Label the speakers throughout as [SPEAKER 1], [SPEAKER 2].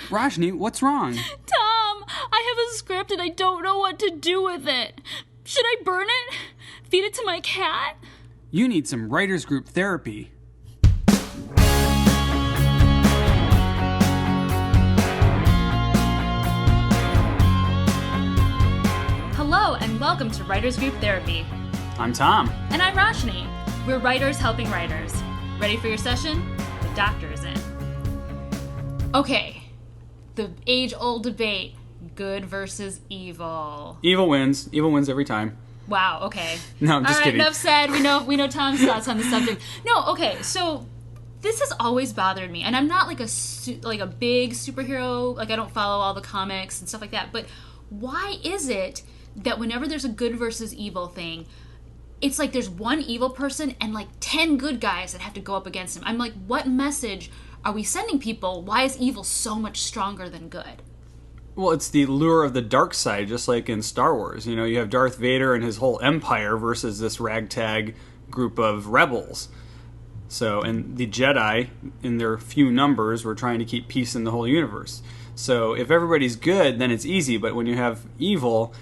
[SPEAKER 1] Rajni, what's wrong?
[SPEAKER 2] Tom, I have a script and I don't know what to do with it. Should I burn it? Feed it to my cat?
[SPEAKER 1] You need some writers group therapy.
[SPEAKER 2] Hello and welcome to Writers Group Therapy.
[SPEAKER 1] I'm Tom.
[SPEAKER 2] And I'm Rashni. We're writers helping writers. Ready for your session? The doctor is in. Okay, the age-old debate, good versus evil.
[SPEAKER 1] Evil wins. Evil wins every time.
[SPEAKER 2] Wow, okay.
[SPEAKER 1] No, I'm just kidding.
[SPEAKER 2] Enough said. We know Tom's thoughts on the subject. No, okay, so this has always bothered me, and I'm not like a big superhero, like I don't follow all the comics and stuff like that, but why is it that whenever there's a good versus evil thing, it's like there's one evil person and like 10 good guys that have to go up against him? I'm like, what message are we sending people? Why is evil so much stronger than good?
[SPEAKER 1] Well, it's the lure of the dark side, just like in Star Wars. You know, you have Darth Vader and his whole empire versus this ragtag group of rebels. So, and the Jedi, in their few numbers, were trying to keep peace in the whole universe. So, if everybody's good, then it's easy. But when you have evil,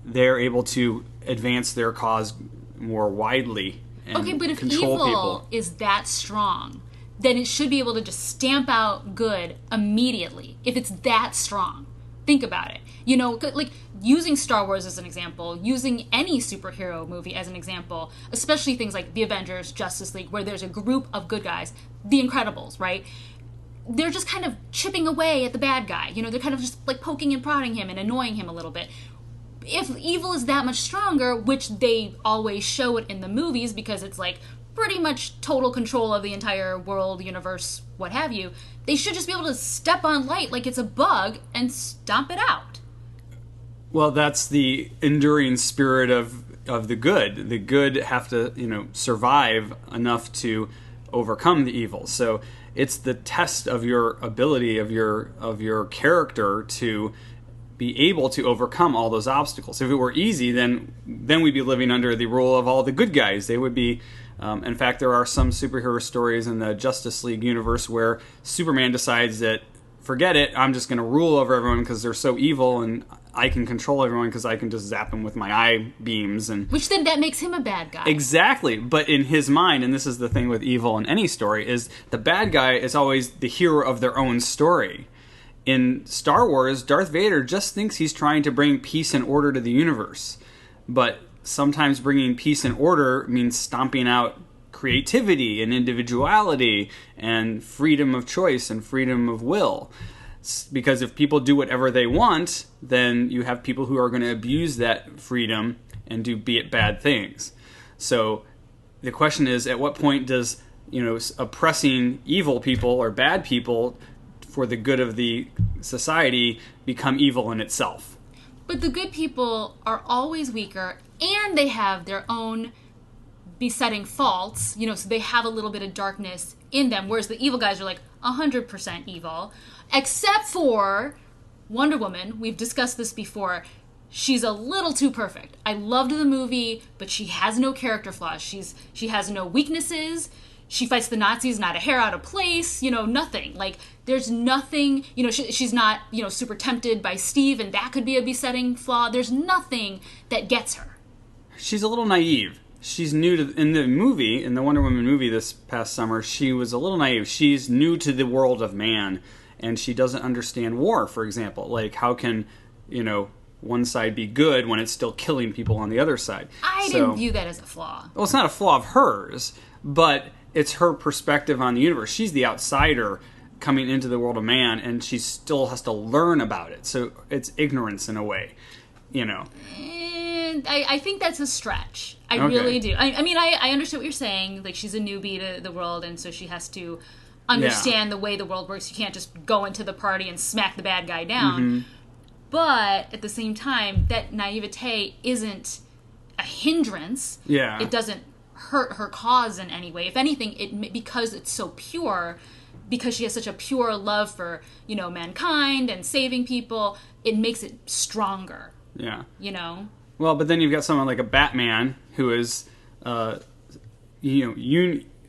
[SPEAKER 1] they're able to advance their cause more widely and
[SPEAKER 2] okay, but if
[SPEAKER 1] control
[SPEAKER 2] evil
[SPEAKER 1] people.
[SPEAKER 2] Is that strong, then it should be able to just stamp out good immediately. If it's that strong. Think about it. You know, like using Star Wars as an example, using any superhero movie as an example, especially things like The Avengers, Justice League, where there's a group of good guys, The Incredibles, right? They're just kind of chipping away at the bad guy. You know, they're kind of just like poking and prodding him and annoying him a little bit. If evil is that much stronger, which they always show it in the movies because it's like pretty much total control of the entire world, universe, what have you, they should just be able to step on light like it's a bug and stomp it out.
[SPEAKER 1] Well, that's the enduring spirit of the good. The good have to, survive enough to overcome the evil. So it's the test of your ability, of your character to be able to overcome all those obstacles. If it were easy, then we'd be living under the rule of all the good guys. They would be. In fact, there are some superhero stories in the Justice League universe where Superman decides that, forget it, I'm just going to rule over everyone because they're so evil, and I can control everyone because I can just zap them with my eye beams.
[SPEAKER 2] Which then that makes him a bad guy.
[SPEAKER 1] Exactly. But in his mind, and this is the thing with evil in any story, is the bad guy is always the hero of their own story. In Star Wars, Darth Vader just thinks he's trying to bring peace and order to the universe. But sometimes bringing peace and order means stomping out creativity and individuality and freedom of choice and freedom of will. Because if people do whatever they want, then you have people who are going to abuse that freedom and do bad things. So the question is, at what point does oppressing evil people or bad people for the good of the society become evil in itself?
[SPEAKER 2] But the good people are always weaker, and they have their own besetting faults, so they have a little bit of darkness in them, whereas the evil guys are like 100% evil, except for Wonder Woman. We've discussed this before. She's a little too perfect. I loved the movie, but she has no character flaws. She has no weaknesses. She fights the Nazis, not a hair out of place, nothing. Like, there's nothing, she's not, super tempted by Steve, and that could be a besetting flaw. There's nothing that gets her.
[SPEAKER 1] She's a little naive. She's new to, in the Wonder Woman movie this past summer, she was a little naive. She's new to the world of man, and she doesn't understand war, for example. Like, how can, one side be good when it's still killing people on the other side?
[SPEAKER 2] I didn't view that as a flaw.
[SPEAKER 1] Well, it's not a flaw of hers, but it's her perspective on the universe. She's the outsider coming into the world of man, and she still has to learn about it. So it's ignorance in a way,
[SPEAKER 2] And I think that's a stretch. I
[SPEAKER 1] Okay.
[SPEAKER 2] really do. I understand what you're saying. Like, she's a newbie to the world, and so she has to understand the way the world works. You can't just go into the party and smack the bad guy down.
[SPEAKER 1] Mm-hmm.
[SPEAKER 2] But at the same time, that naivete isn't a hindrance.
[SPEAKER 1] Yeah.
[SPEAKER 2] It doesn't hurt her cause in any way. If anything, because it's so pure, because she has such a pure love for, mankind and saving people, it makes it stronger.
[SPEAKER 1] Yeah.
[SPEAKER 2] Well,
[SPEAKER 1] but then you've got someone like a Batman who is,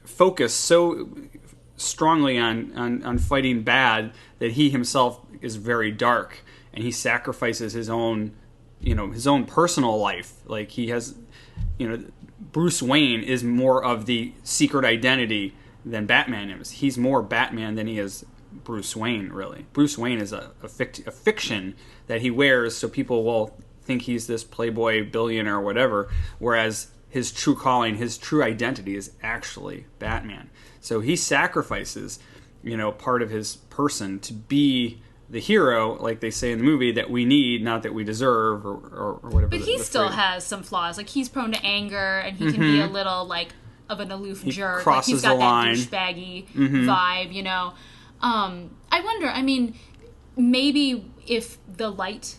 [SPEAKER 1] focused so strongly on fighting bad that he himself is very dark, and he sacrifices his own personal life. Like he has, Bruce Wayne is more of the secret identity than Batman is. He's more Batman than he is Bruce Wayne, really. Bruce Wayne is a fiction that he wears so people will think he's this playboy billionaire or whatever, whereas his true calling, his true identity is actually Batman. So he sacrifices, part of his person to be the hero, like they say in the movie, that we need, not that we deserve, or whatever.
[SPEAKER 2] But he still has some flaws. Like, he's prone to anger, and he can be a little, like, of an aloof jerk.
[SPEAKER 1] Crosses
[SPEAKER 2] like, he's got
[SPEAKER 1] the line.
[SPEAKER 2] That douchebaggy vibe, I wonder, I mean, maybe if the light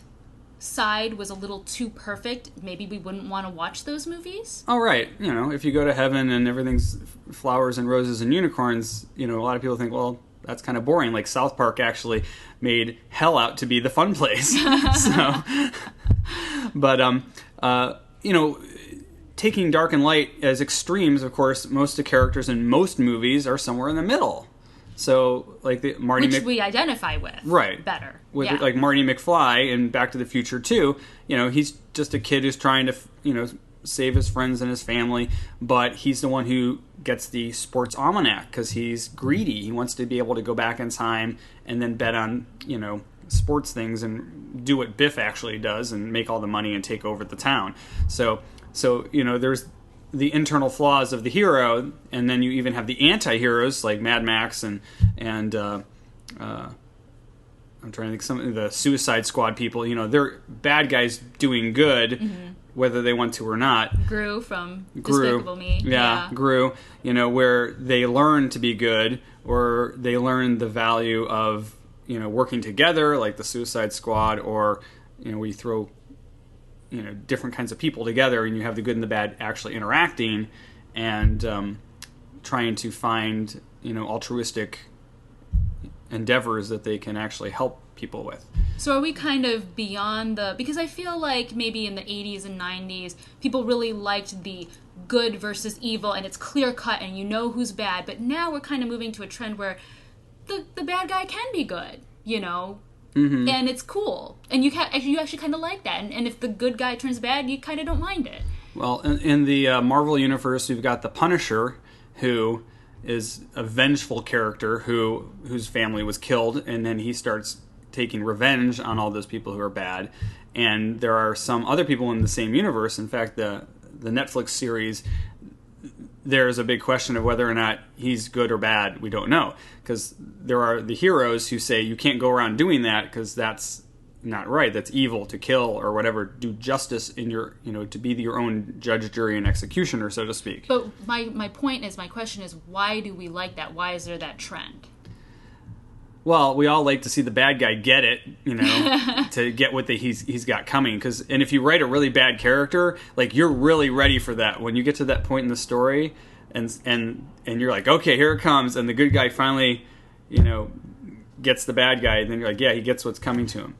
[SPEAKER 2] side was a little too perfect, maybe we wouldn't want to watch those movies.
[SPEAKER 1] Oh, right. If you go to heaven and everything's flowers and roses and unicorns, a lot of people think, well, that's kind of boring. Like South Park actually made hell out to be the fun place. But taking dark and light as extremes, of course, most of the characters in most movies are somewhere in the middle. So, like
[SPEAKER 2] which we identify with,
[SPEAKER 1] right?
[SPEAKER 2] Better
[SPEAKER 1] with like Marty McFly in Back to the Future 2. He's just a kid who's trying to save his friends and his family, but he's the one who gets the sports almanac because he's greedy. He wants to be able to go back in time and then bet on sports things and do what Biff actually does and make all the money and take over the town. So there's the internal flaws of the hero, and then you even have the anti-heroes like Mad Max and I'm trying to think, some of the Suicide Squad people. They're bad guys doing good, whether they want to or not.
[SPEAKER 2] Gru from Despicable Me.
[SPEAKER 1] Yeah, Gru. Where they learn to be good, or they learn the value of working together, like the Suicide Squad, or we throw different kinds of people together, and you have the good and the bad actually interacting and trying to find altruistic endeavors that they can actually help people with.
[SPEAKER 2] So are we kind of beyond because I feel like maybe in the 80s and 90s people really liked the good versus evil, and it's clear cut and who's bad, but now we're kind of moving to a trend where the bad guy can be good, and it's cool, and you actually kind of like that, and if the good guy turns bad, you kind of don't mind it.
[SPEAKER 1] Well, in the Marvel universe, we've got the Punisher, who is a vengeful character whose family was killed, and then he starts taking revenge on all those people who are bad. And there are some other people in the same universe. In fact, the Netflix series, there's a big question of whether or not he's good or bad. We don't know, because there are the heroes who say you can't go around doing that because that's not right. That's evil to kill or whatever. Do justice in your, to be your own judge, jury, and executioner, so to speak.
[SPEAKER 2] But my question is, why do we like that? Why is there that trend?
[SPEAKER 1] Well, we all like to see the bad guy get it, to get what he's got coming. And if you write a really bad character, like, you're really ready for that. When you get to that point in the story, and you're like, okay, here it comes, and the good guy finally, gets the bad guy, and then you're like, yeah, he gets what's coming to him.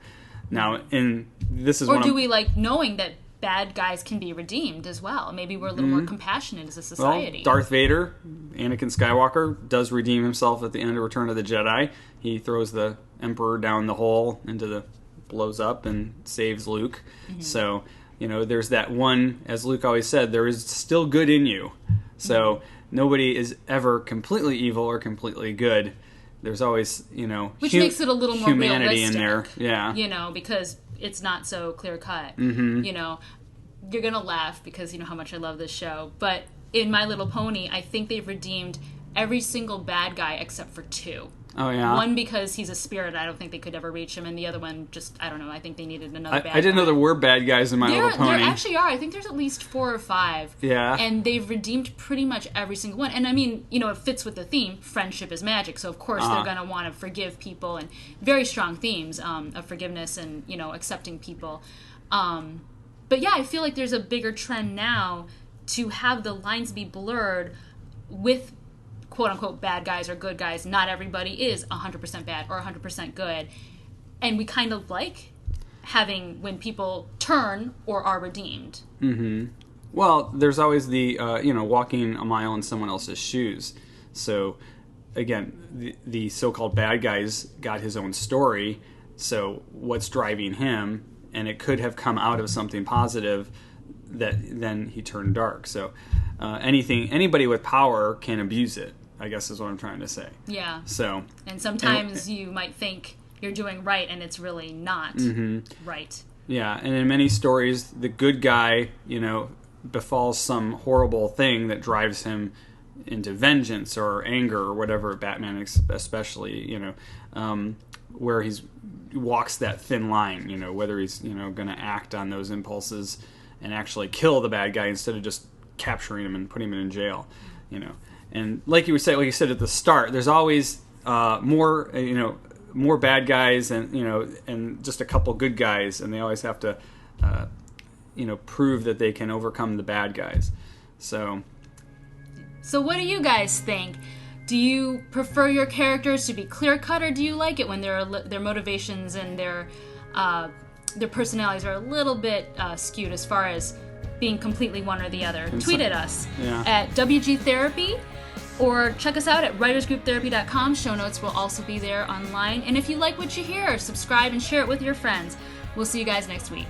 [SPEAKER 1] Now,
[SPEAKER 2] or do we like knowing that bad guys can be redeemed as well? Maybe we're a little more compassionate as a society.
[SPEAKER 1] Well, Darth Vader, Anakin Skywalker, does redeem himself at the end of Return of the Jedi. He throws the Emperor down the hole blows up and saves Luke. So, there's that one, as Luke always said, there is still good in you. So nobody is ever completely evil or completely good. There's always,
[SPEAKER 2] which makes it a little more
[SPEAKER 1] humanity
[SPEAKER 2] realistic,
[SPEAKER 1] in there. Yeah.
[SPEAKER 2] Because it's not so clear cut. You're gonna laugh because you know how much I love this show, but in My Little Pony, I think they've redeemed every single bad guy except for 2.
[SPEAKER 1] Oh, yeah?
[SPEAKER 2] One because he's a spirit, I don't think they could ever reach him, and the other one just, I don't know, I think they needed another bad guy.
[SPEAKER 1] I didn't know there were bad guys in My Little Pony.
[SPEAKER 2] There actually are. I think there's at least 4 or 5.
[SPEAKER 1] Yeah.
[SPEAKER 2] And they've redeemed pretty much every single one. And I mean, it fits with the theme, friendship is magic, so of course they're going to want to forgive people, and very strong themes of forgiveness and, accepting people. But yeah, I feel like there's a bigger trend now to have the lines be blurred with quote-unquote bad guys or good guys. Not everybody is 100% bad or 100% good. And we kind of like having when people turn or are redeemed.
[SPEAKER 1] Mm-hmm. Well, there's always the, walking a mile in someone else's shoes. So again, the so-called bad guy's got his own story. So what's driving him? And it could have come out of something positive that then he turned dark. So anybody with power can abuse it, I guess is what I'm trying to say.
[SPEAKER 2] Yeah.
[SPEAKER 1] So.
[SPEAKER 2] And sometimes you might think you're doing right, and it's really not right.
[SPEAKER 1] Yeah, and in many stories, the good guy, befalls some horrible thing that drives him into vengeance or anger or whatever. Batman, especially, where he walks that thin line, whether he's going to act on those impulses and actually kill the bad guy instead of just capturing him and putting him in jail, And like you said at the start, there's always more bad guys and just a couple good guys, and they always have to prove that they can overcome the bad guys. So
[SPEAKER 2] what do you guys think? Do you prefer your characters to be clear cut, or do you like it when their motivations and their personalities are a little bit skewed as far as being completely one or the other? Tweet at us at WG Therapy. Or check us out at writersgrouptherapy.com. Show notes will also be there online. And if you like what you hear, subscribe and share it with your friends. We'll see you guys next week.